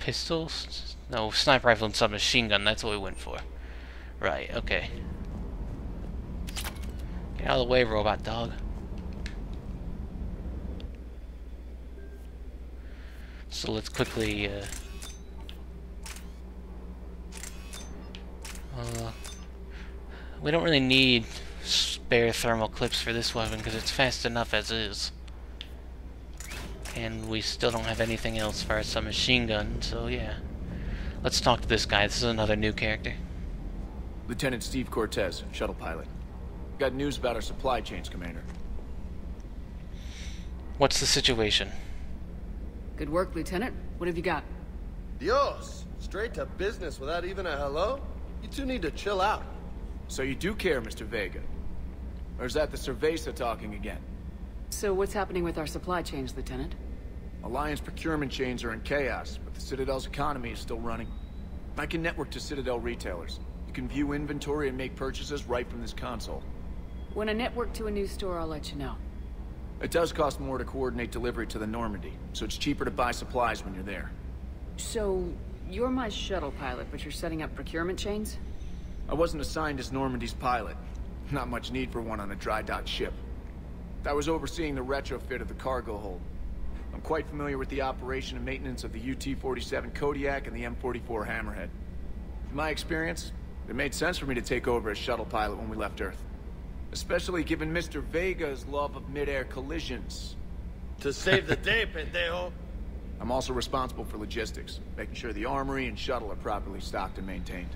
pistols? No, sniper rifle and submachine gun. That's what we went for. Right, okay. Get out of the way, robot dog. So let's quickly we don't really need spare thermal clips for this weapon because it's fast enough as is. And we still don't have anything else as far as some machine gun, so yeah. Let's talk to this guy. This is another new character. Lieutenant Steve Cortez, shuttle pilot. Got news about our supply chains, Commander. What's the situation? Good work, Lieutenant. What have you got? Dios! Straight to business without even a hello? You two need to chill out. So you do care, Mr. Vega? Or is that the Cerveza talking again? So what's happening with our supply chains, Lieutenant? Alliance procurement chains are in chaos, but the Citadel's economy is still running. I can network to Citadel retailers. You can view inventory and make purchases right from this console. When I network to a new store, I'll let you know. It does cost more to coordinate delivery to the Normandy, so it's cheaper to buy supplies when you're there. So, you're my shuttle pilot, but you're setting up procurement chains? I wasn't assigned as Normandy's pilot. Not much need for one on a dry dock ship. I was overseeing the retrofit of the cargo hold. I'm quite familiar with the operation and maintenance of the UT-47 Kodiak and the M44 Hammerhead. In my experience, it made sense for me to take over as shuttle pilot when we left Earth. Especially given Mr. Vega's love of mid-air collisions. To save the day, pendejo. I'm also responsible for logistics, making sure the armory and shuttle are properly stocked and maintained.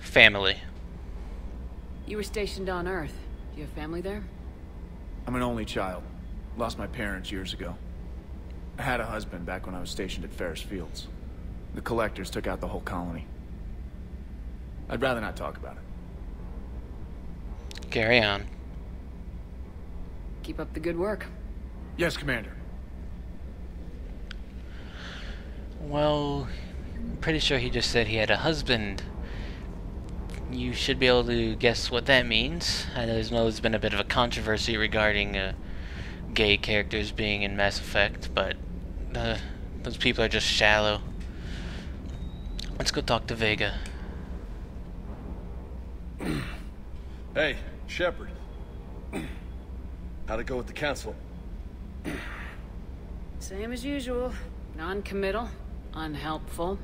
Family. You were stationed on Earth. Do you have family there? I'm an only child. Lost my parents years ago. I had a husband back when I was stationed at Ferris Fields. The collectors took out the whole colony. I'd rather not talk about it. Carry on. Keep up the good work. Yes, Commander. Well, I'm pretty sure he just said he had a husband. You should be able to guess what that means. I know there's been a bit of a controversy regarding gay characters being in Mass Effect, but those people are just shallow. Let's go talk to Vega. Hey, Shepard. How'd it go with the council? Same as usual. Non-committal. Unhelpful.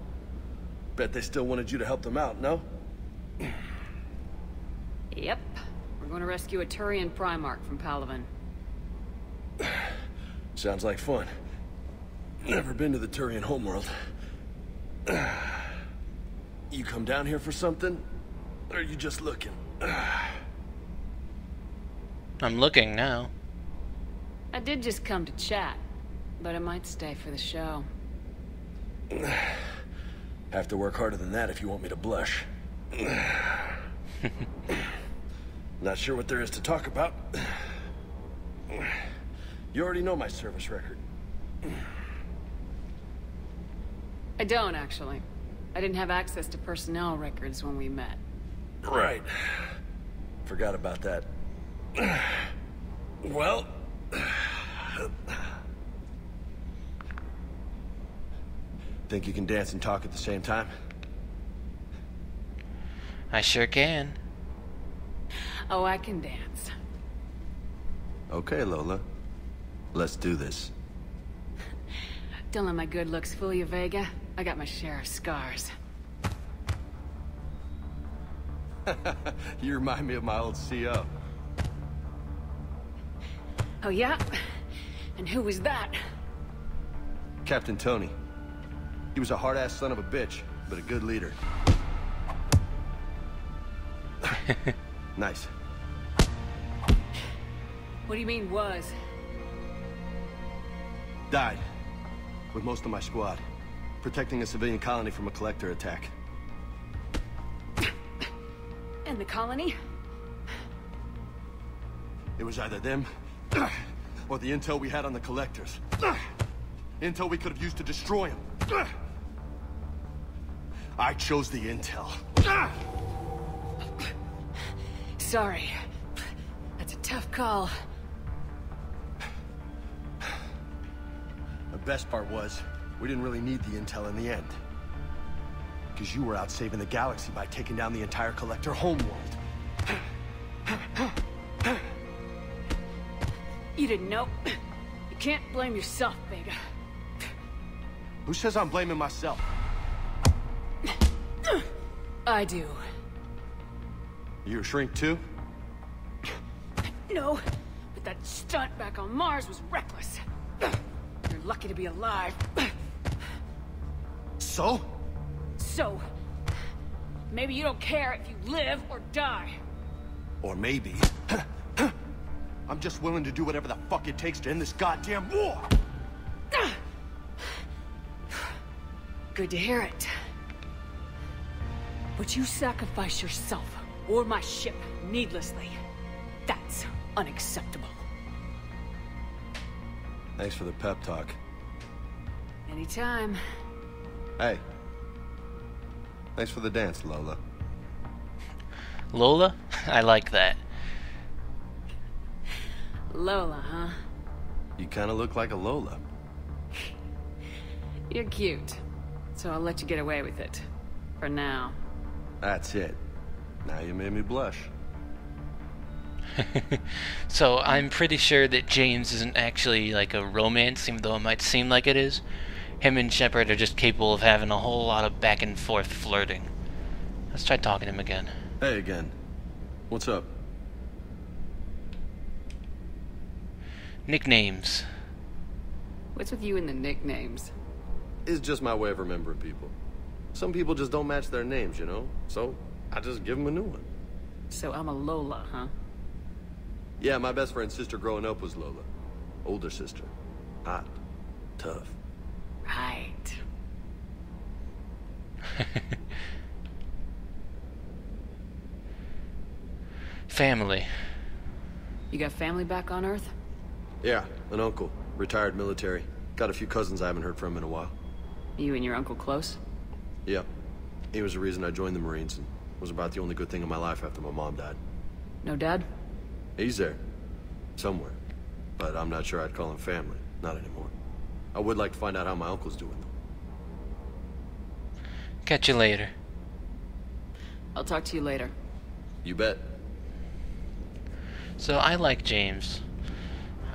Bet they still wanted you to help them out, no? Yep. We're going to rescue a Turian Primarch from Palaven. Sounds like fun. Never been to the Turian homeworld. You come down here for something? Or are you just looking? I'm looking now. I did just come to chat, but I might stay for the show. Have to work harder than that if you want me to blush. Not sure what there is to talk about. You already know my service record. I don't, actually. I didn't have access to personnel records when we met. Right. Forgot about that. Well... Think you can dance and talk at the same time? I sure can. Oh, I can dance. Okay, Lola. Let's do this. Don't let my good looks fool you, Vega. I got my share of scars. You remind me of my old CO. Oh, yeah? And who was that? Captain Tony. He was a hard-ass son of a bitch, but a good leader. Nice. What do you mean, was? Died. With most of my squad. Protecting a civilian colony from a collector attack. And the colony? It was either them, or the intel we had on the collectors. Intel we could have used to destroy them. I chose the intel. Sorry. That's a tough call. The best part was, we didn't really need the intel in the end. Because you were out saving the galaxy by taking down the entire collector homeworld. You didn't know. You can't blame yourself, Vega. Who says I'm blaming myself? I do. You a shrink too? No, but that stunt back on Mars was reckless. You're lucky to be alive. So? So, maybe you don't care if you live or die. Or maybe... I'm just willing to do whatever the fuck it takes to end this goddamn war! Good to hear it. But you sacrifice yourself, or my ship, needlessly. That's unacceptable. Thanks for the pep talk. Anytime. Hey. Thanks for the dance, Lola. Lola? I like that. Lola, huh? You kinda look like a Lola. You're cute. So I'll let you get away with it. For now. That's it. Now you made me blush. So I'm pretty sure that James isn't actually like a romance, even though it might seem like it is. Him and Shepard are just capable of having a whole lot of back and forth flirting. Let's try talking to him again. Hey again. What's up? Nicknames. What's with you and the nicknames? It's just my way of remembering people. Some people just don't match their names, you know? So, I just give them a new one. So I'm a Lola, huh? Yeah, my best friend's sister growing up was Lola. Older sister. Hot. Tough. Right. Family. You got family back on Earth? Yeah, an uncle. Retired military. Got a few cousins I haven't heard from in a while. You and your uncle close? Yeah. He was the reason I joined the Marines and was about the only good thing in my life after my mom died. No dad? He's there. Somewhere. But I'm not sure I'd call him family. Not anymore. I would like to find out how my uncle's doing, though. Catch you later. I'll talk to you later. You bet. So I like James.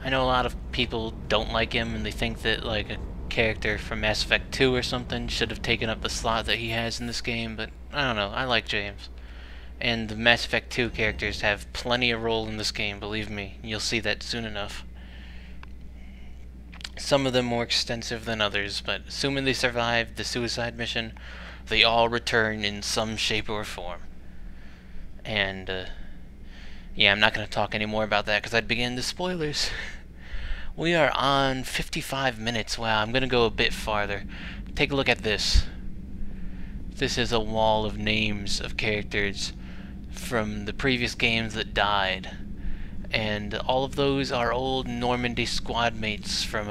I know a lot of people don't like him and they think that like a character from Mass Effect 2 or something should have taken up the slot that he has in this game, but I don't know, I like James. And the Mass Effect 2 characters have plenty of role in this game, believe me. You'll see that soon enough. Some of them more extensive than others, but assuming they survive the suicide mission, they all return in some shape or form. And, yeah, I'm not going to talk any more about that because I'd begin the spoilers. We are on 55 minutes. Wow, I'm going to go a bit farther. Take a look at this. This is a wall of names of characters from the previous games that died. And all of those are old Normandy squad mates from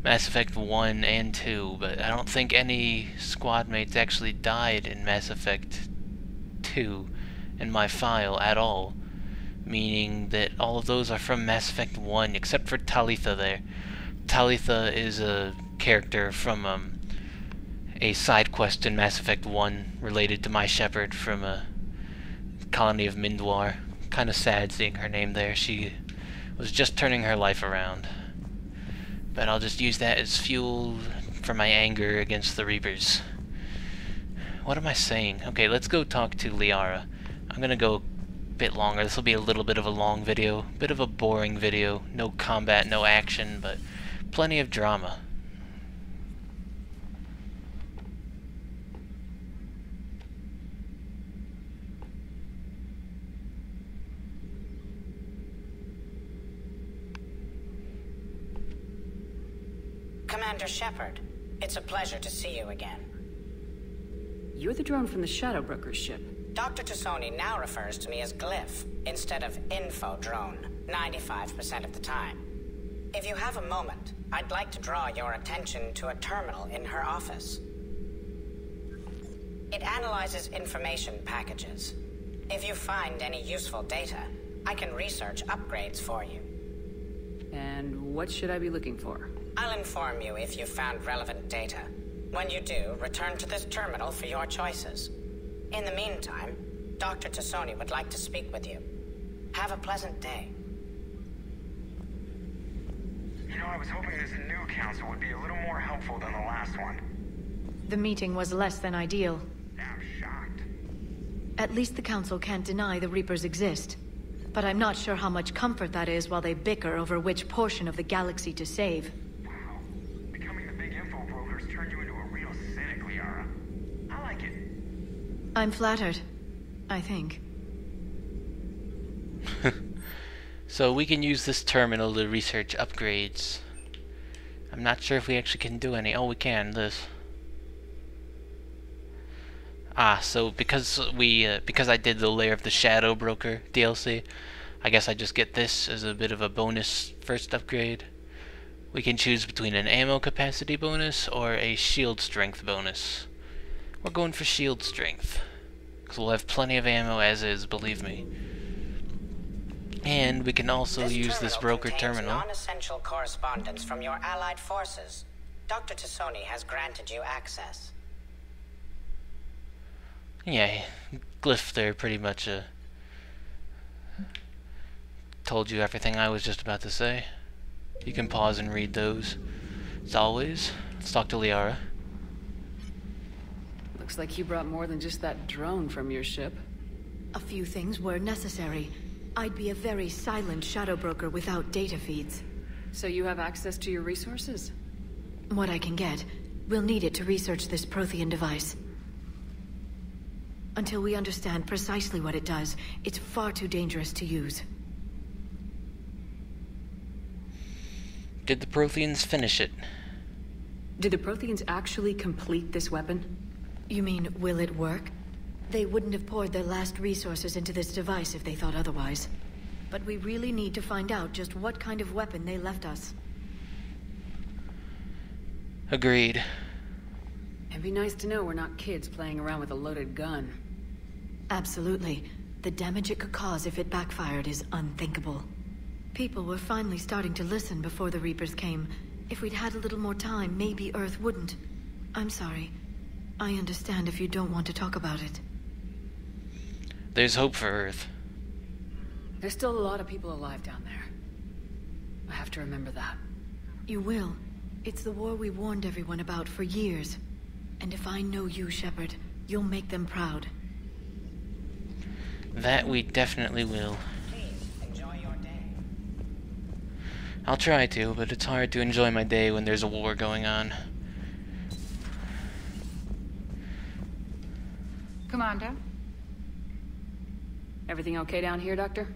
Mass Effect 1 and 2, but I don't think any squad mates actually died in Mass Effect 2 in my file at all. Meaning that all of those are from Mass Effect 1, except for Talitha there. Talitha is a character from a side quest in Mass Effect 1 related to my Shepard from a colony of Mindwar. Kind of sad seeing her name there. She was just turning her life around. But I'll just use that as fuel for my anger against the Reapers. What am I saying? Okay, let's go talk to Liara. I'm gonna go a bit longer. This will be a little bit of a long video. Bit of a boring video. No combat, no action, but plenty of drama. Commander Shepard, it's a pleasure to see you again. You're the drone from the Shadow Broker's ship. Dr. Tassoni now refers to me as Glyph instead of Info Drone, 95% of the time. If you have a moment, I'd like to draw your attention to a terminal in her office. It analyzes information packages. If you find any useful data, I can research upgrades for you. And what should I be looking for? I'll inform you if you've found relevant data. When you do, return to this terminal for your choices. In the meantime, Dr. Tassoni would like to speak with you. Have a pleasant day. You know, I was hoping this new council would be a little more helpful than the last one. The meeting was less than ideal. I'm shocked. At least the council can't deny the Reapers exist. But I'm not sure how much comfort that is while they bicker over which portion of the galaxy to save. I'm flattered, I think. So we can use this terminal to research upgrades. I'm not sure if we actually can do any. Oh, we can. This. So because I did the Lair of the Shadow Broker DLC, I guess I just get this as a bit of a bonus first upgrade. We can choose between an ammo capacity bonus or a shield strength bonus. We're going for shield strength, because we'll have plenty of ammo as is, believe me. And we can also use this broker terminal. Non-essential correspondence from your allied forces. Dr. Tassoni has granted you access. Yeah, Glyph there pretty much told you everything I was just about to say. You can pause and read those. As always, let's talk to Liara. Looks like you brought more than just that drone from your ship. A few things were necessary. I'd be a very silent shadow broker without data feeds. So you have access to your resources? What I can get. We'll need it to research this Prothean device. Until we understand precisely what it does, it's far too dangerous to use. Did the Protheans finish it? Did the Protheans actually complete this weapon? You mean, will it work? They wouldn't have poured their last resources into this device if they thought otherwise. But we really need to find out just what kind of weapon they left us. Agreed. It'd be nice to know we're not kids playing around with a loaded gun. Absolutely. The damage it could cause if it backfired is unthinkable. People were finally starting to listen before the Reapers came. If we'd had a little more time, maybe Earth wouldn't. I'm sorry. I understand if you don't want to talk about it. There's hope for Earth. There's still a lot of people alive down there. I have to remember that. You will. It's the war we warned everyone about for years. And if I know you, Shepard, you'll make them proud. That we definitely will. I'll try to, but it's hard to enjoy my day when there's a war going on. Commander? Everything okay down here, Doctor?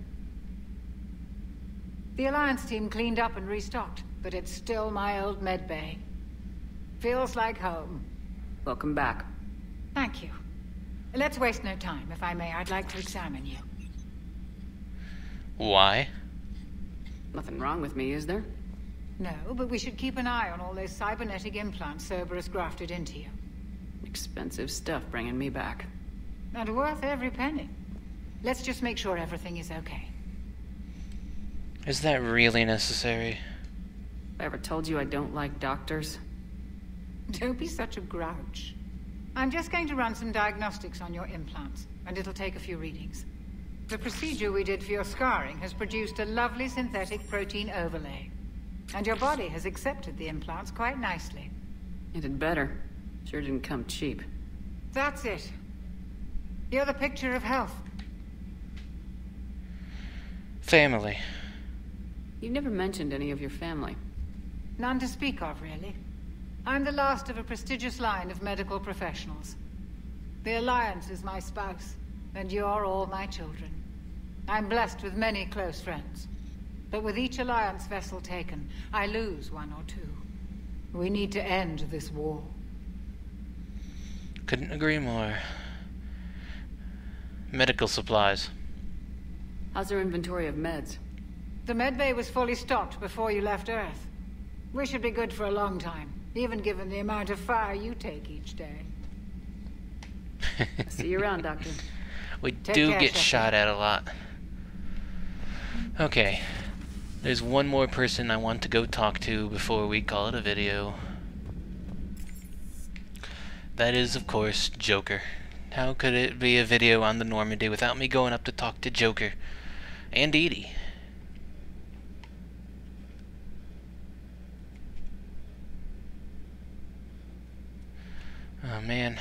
The Alliance team cleaned up and restocked, but it's still my old medbay. Feels like home. Welcome back. Thank you. Let's waste no time. If I may, I'd like to examine you. Why? Nothing wrong with me, is there? No, but we should keep an eye on all those cybernetic implants Cerberus grafted into you. Expensive stuff bringing me back. And worth every penny. Let's just make sure everything is okay. Is that really necessary? I ever told you I don't like doctors? Don't be such a grouch. I'm just going to run some diagnostics on your implants, and it'll take a few readings. The procedure we did for your scarring has produced a lovely synthetic protein overlay. And your body has accepted the implants quite nicely. It had better. Sure didn't come cheap. That's it. You're the picture of health. Family. You never mentioned any of your family. None to speak of, really. I'm the last of a prestigious line of medical professionals. The Alliance is my spouse, and you're all my children. I'm blessed with many close friends. But with each Alliance vessel taken, I lose one or two. We need to end this war. Couldn't agree more. Medical supplies. How's our inventory of meds? The medbay was fully stocked before you left Earth. We should be good for a long time, even given the amount of fire you take each day. See you around, Doctor. We do get shot at a lot. Okay. There's one more person I want to go talk to before we call it a video. That is, of course, Joker. How could it be a video on the Normandy without me going up to talk to Joker? And Edie. Oh man.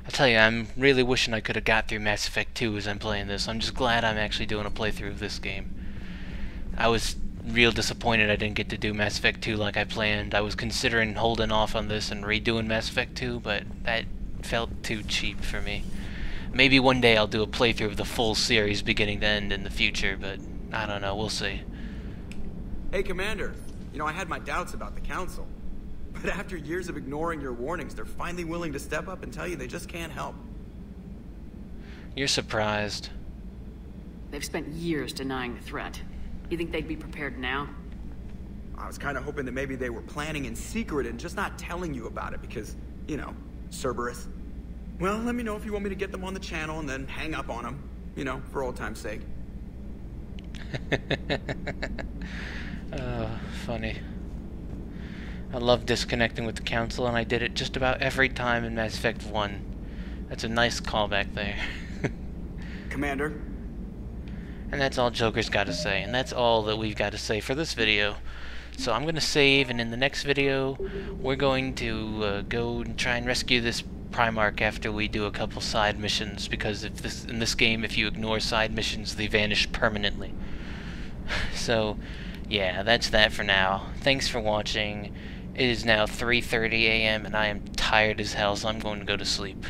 I tell you, I'm really wishing I could have got through Mass Effect 2 as I'm playing this. I'm just glad I'm actually doing a playthrough of this game. I was real disappointed I didn't get to do Mass Effect 2 like I planned. I was considering holding off on this and redoing Mass Effect 2, but that felt too cheap for me. Maybe one day I'll do a playthrough of the full series beginning to end in the future, but I don't know, we'll see. Hey, Commander. You know, I had my doubts about the Council. But after years of ignoring your warnings, they're finally willing to step up and tell you they just can't help. You're surprised. They've spent years denying the threat. You think they'd be prepared now? I was kind of hoping that maybe they were planning in secret and just not telling you about it because, you know, Cerberus. Well, let me know if you want me to get them on the channel and then hang up on them. You know, for old time's sake. Oh, funny. I love disconnecting with the Council, and I did it just about every time in Mass Effect 1. That's a nice callback there. Commander? And that's all Joker's got to say, and that's all that we've got to say for this video. So I'm going to save, and in the next video, we're going to go and try and rescue this Primarch after we do a couple side missions, because in this game, if you ignore side missions, they vanish permanently. So, yeah, that's that for now. Thanks for watching. It is now 3:30 a.m. and I am tired as hell, so I'm going to go to sleep.